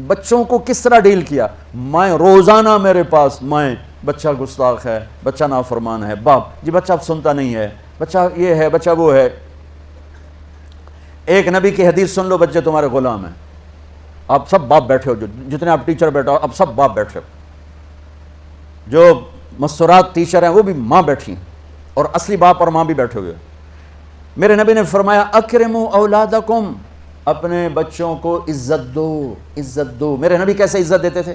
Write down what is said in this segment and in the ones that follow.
بچوں کو کس طرح ڈیل کیا. میں روزانہ میرے پاس میں بچہ گستاخ ہے، بچہ نافرمان ہے، باپ جی بچہ اب سنتا نہیں ہے، بچہ یہ ہے، بچہ وہ ہے. ایک نبی کی حدیث سن لو، بچے تمہارے غلام ہیں. آپ سب باپ بیٹھے ہو، جتنے آپ ٹیچر بیٹھے ہو اب سب باپ بیٹھے ہو. جو مستورات ٹیچر ہیں وہ بھی ماں بیٹھی ہیں، اور اصلی باپ اور ماں بھی بیٹھے ہوئے. میرے نبی نے فرمایا اکرموا اولادکم، اپنے بچوں کو عزت دو، عزت دو. میرے نبی کیسے عزت دیتے تھے؟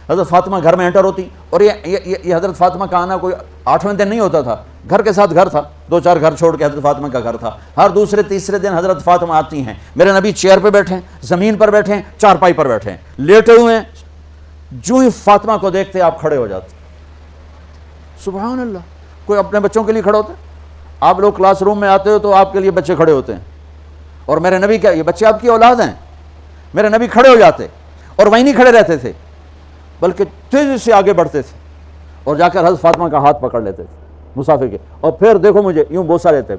حضرت فاطمہ گھر میں انٹر ہوتی، اور یہ حضرت فاطمہ کا آنا کوئی 8ویں دن نہیں ہوتا تھا، گھر کے ساتھ گھر تھا، 2-4 گھر چھوڑ کے حضرت فاطمہ کا گھر تھا. ہر دوسرے تیسرے دن حضرت فاطمہ آتی ہیں. میرے نبی چیئر پہ بیٹھے ہیں، زمین پر بیٹھے ہیں، چارپائی پر بیٹھے ہیں، لیٹے ہوئے ہیں. جو ہی فاطمہ کو دیکھتے آپ کھڑے ہو جاتے. سبحان اللہ. کوئی اپنے بچوں کے لیے کھڑا ہوتا ہے؟ آپ لوگ کلاس روم میں آتے ہو تو آپ کے لیے بچے کھڑے ہوتے ہیں، اور میرے نبی کیا، یہ بچے آپ کی اولاد ہیں. میرے نبی کھڑے ہو جاتے، اور وہیں نہیں کھڑے رہتے تھے بلکہ تیزی سے آگے بڑھتے تھے، اور جا کر حضرت فاطمہ کا ہاتھ پکڑ لیتے تھے مسافر کے، اور پھر دیکھو مجھے یوں بوسہ لیتے،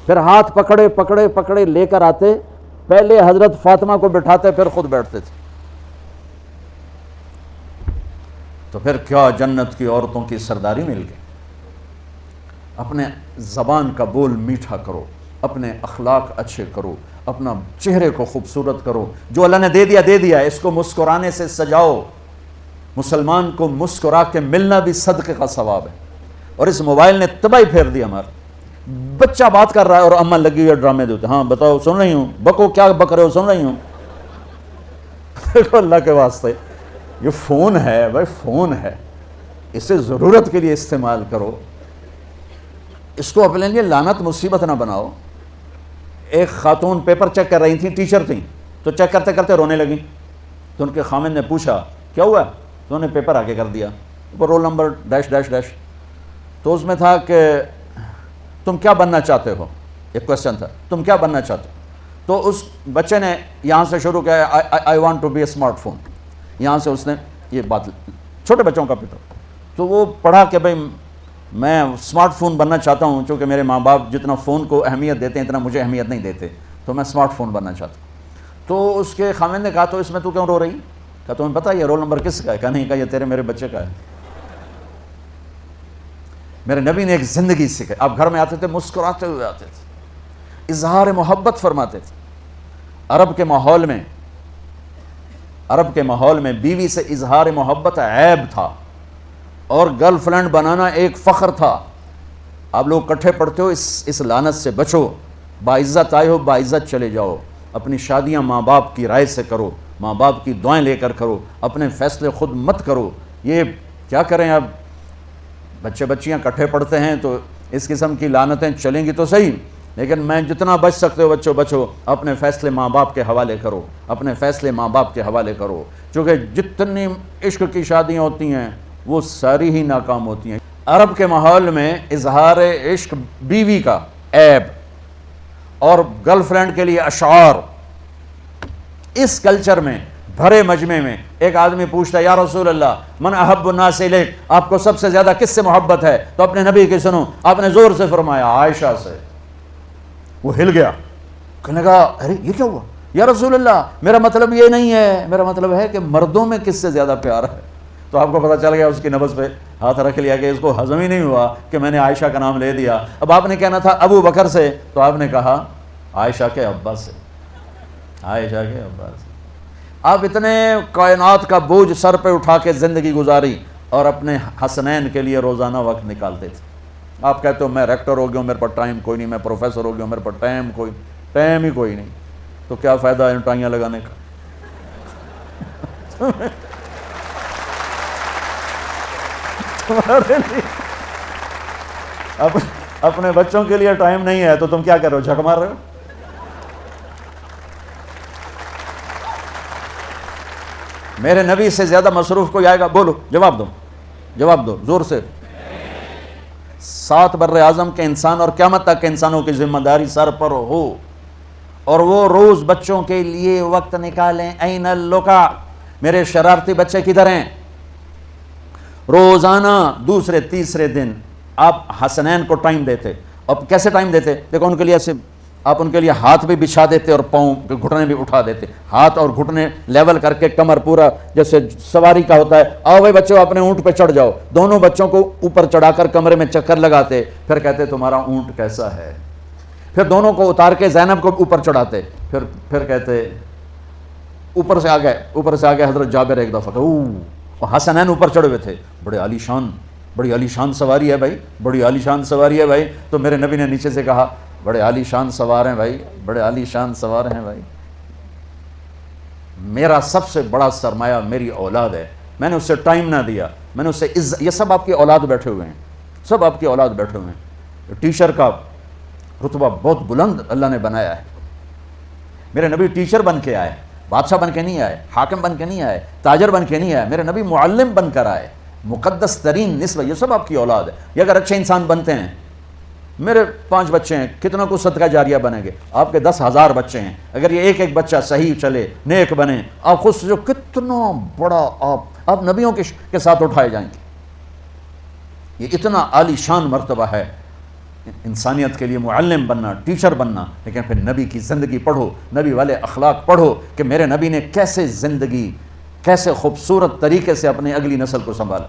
پھر ہاتھ پکڑے پکڑے پکڑے لے کر آتے، پہلے حضرت فاطمہ کو بٹھاتے پھر خود بیٹھتے تھے. تو پھر کیا جنت کی عورتوں کی سرداری مل گئی. اپنے زبان کا بول میٹھا کرو، اپنے اخلاق اچھے کرو، اپنا چہرے کو خوبصورت کرو. جو اللہ نے دے دیا دے دیا، اس کو مسکرانے سے سجاؤ. مسلمان کو مسکرا کے ملنا بھی صدقے کا ثواب ہے. اور اس موبائل نے تباہی پھیر دی ہمارا. بچہ بات کر رہا ہے اور اماں لگی ہوئی ہے ڈرامے دیتے، ہاں بتاؤ سن رہی ہوں، بکو کیا بک رہے ہو، سن رہی ہوں. دیکھو اللہ کے واسطے یہ فون ہے بھائی، فون ہے، اسے ضرورت کے لیے استعمال کرو، اس کو اپنے لیے لعنت مصیبت نہ بناؤ. ایک خاتون پیپر چیک کر رہی تھیں، ٹیچر تھیں، تو چیک کرتے کرتے رونے لگیں. تو ان کے خامن نے پوچھا کیا ہوا؟ تو انہوں نے پیپر آگے کر دیا، roll number dash dash dash. تو اس میں تھا کہ تم کیا بننا چاہتے ہو، ایک کوشچن تھا، تم کیا بننا چاہتے ہو. تو اس بچے نے یہاں سے شروع کیا، I want to be a smart phone. یہاں سے اس نے یہ بات، چھوٹے بچوں کا پیپر. تو وہ پڑھا کہ بھئی میں اسمارٹ فون بننا چاہتا ہوں، چونکہ میرے ماں باپ جتنا فون کو اہمیت دیتے ہیں اتنا مجھے اہمیت نہیں دیتے، تو میں اسمارٹ فون بننا چاہتا ہوں. تو اس کے خامن نے کہا تو اس میں تو کیوں رو رہی؟ کہا تمہیں پتہ یہ رول نمبر کس کا ہے؟ کہا نہیں. کہا یہ تیرے میرے بچے کا ہے. میرے نبی نے ایک زندگی سکھائی. آپ گھر میں آتے تھے مسکراتے ہوئے آتے تھے، اظہار محبت فرماتے تھے. عرب کے ماحول میں بیوی سے اظہار محبت عیب تھا، اور گرل فرینڈ بنانا ایک فخر تھا. آپ لوگ کٹھے پڑھتے ہو، اس لعنت سے بچو. باعزت آئے ہو باعزت چلے جاؤ. اپنی شادیاں ماں باپ کی رائے سے کرو، ماں باپ کی دعائیں لے کر کرو، اپنے فیصلے خود مت کرو. یہ کیا کریں، اب بچے بچیاں کٹھے پڑھتے ہیں تو اس قسم کی لعنتیں چلیں گی تو صحیح، لیکن میں جتنا بچ سکتے ہو بچوں بچو. اپنے فیصلے ماں باپ کے حوالے کرو، اپنے فیصلے ماں باپ کے حوالے کرو. چونکہ جتنی عشق کی شادیاں ہوتی ہیں وہ ساری ہی ناکام ہوتی ہیں. عرب کے ماحول میں اظہار عشق بیوی کا عیب، اور گرل فرینڈ کے لیے اشعار. اس کلچر میں بھرے مجمع میں ایک آدمی پوچھتا ہے یا رسول اللہ من احب الناس الیک، آپ کو سب سے زیادہ کس سے محبت ہے؟ تو اپنے نبی کی سنو. آپ نے زور سے فرمایا عائشہ سے. وہ ہل گیا، کہنے لگا ارے یہ کیا ہوا یا رسول اللہ، میرا مطلب یہ نہیں ہے، میرا مطلب ہے کہ مردوں میں کس سے زیادہ پیار ہے. تو آپ کو پتہ چل گیا، اس کی نبض پہ ہاتھ رکھ لیا کہ اس کو ہضم ہی نہیں ہوا کہ میں نے عائشہ کا نام لے دیا. اب آپ نے کہنا تھا ابو بکر سے، تو آپ نے کہا عائشہ کے ابا سے، عائشہ کے ابا سے. آپ اتنے کائنات کا بوجھ سر پہ اٹھا کے زندگی گزاری، اور اپنے حسنین کے لیے روزانہ وقت نکالتے تھے. آپ کہتے ہو میں ریکٹر ہو گیا ہوں، میرے پر ٹائم کوئی نہیں، میں پروفیسر ہو گیا ہوں، میرے پر ٹائم ہی کوئی نہیں. تو کیا فائدہ ہے ٹائیاں لگانے کا؟ اپنے بچوں کے لیے ٹائم نہیں ہے تو تم کیا کر رہے ہو، جھک مار رہے ہو. میرے نبی سے زیادہ مصروف کوئی آئے گا؟ بولو، جواب دو زور سے. 7 بر اعظم کے انسان اور قیامت تک کے انسانوں کی ذمہ داری سر پر ہو، اور وہ روز بچوں کے لیے وقت نکالیں. این اللقا، میرے شرارتی بچے کدھر ہیں؟ روزانہ دوسرے تیسرے دن آپ حسنین کو ٹائم دیتے. اب کیسے ٹائم دیتے؟ دیکھو ان کے لیے ایسے آپ ان کے لیے ہاتھ بھی بچھا دیتے اور پاؤں کے گھٹنے بھی اٹھا دیتے، ہاتھ اور گھٹنے لیول کر کے کمر پورا جیسے سواری کا ہوتا ہے، آؤ بھائی بچوں اپنے اونٹ پہ چڑھ جاؤ، دونوں بچوں کو اوپر چڑھا کر کمرے میں چکر لگاتے، پھر کہتے تمہارا اونٹ کیسا ہے، پھر دونوں کو اتار کے زینب کو اوپر چڑھاتے، پھر کہتے اوپر سے آ گئے حضرت جابر ایک دفعہ حسنین اوپر چڑھے ہوئے تھے، بڑی عالی شان سواری ہے بھائی، بڑی عالی شان سواری ہے بھائی، تو میرے نبی نے نیچے سے کہا بڑے عالی شان سوار ہیں بھائی، بڑے عالی شان سوار ہیں بھائی، میرا سب سے بڑا سرمایہ میری اولاد ہے، میں نے اس سے ٹائم نہ دیا، میں نے اس سے یہ سب آپ کی اولاد بیٹھے ہوئے ہیں، سب آپ کی اولاد بیٹھے ہوئے ہیں، ٹیچر کا رتبہ بہت بلند اللہ نے بنایا ہے، میرے نبی ٹیچر بن کے آئے، بادشاہ بن کے نہیں آئے، حاکم بن کے نہیں آئے، تاجر بن کے نہیں آئے، میرے نبی معلم بن کر آئے، مقدس ترین نسبہ، یہ سب آپ کی اولاد ہے، یہ اگر اچھے انسان بنتے ہیں، میرے 5 بچے ہیں، کتنا کو صدقہ جاریہ بنیں گے، آپ کے 10,000 بچے ہیں، اگر یہ ایک بچہ صحیح چلے، نیک بنے، آپ خود سے جو کتنا بڑا آپ نبیوں کے ساتھ اٹھائے جائیں گے، یہ اتنا عالی شان مرتبہ ہے انسانیت کے لیے، معلم بننا، ٹیچر بننا، لیکن پھر نبی کی زندگی پڑھو، نبی والے اخلاق پڑھو کہ میرے نبی نے کیسے زندگی، کیسے خوبصورت طریقے سے اپنی اگلی نسل کو سنبھالا۔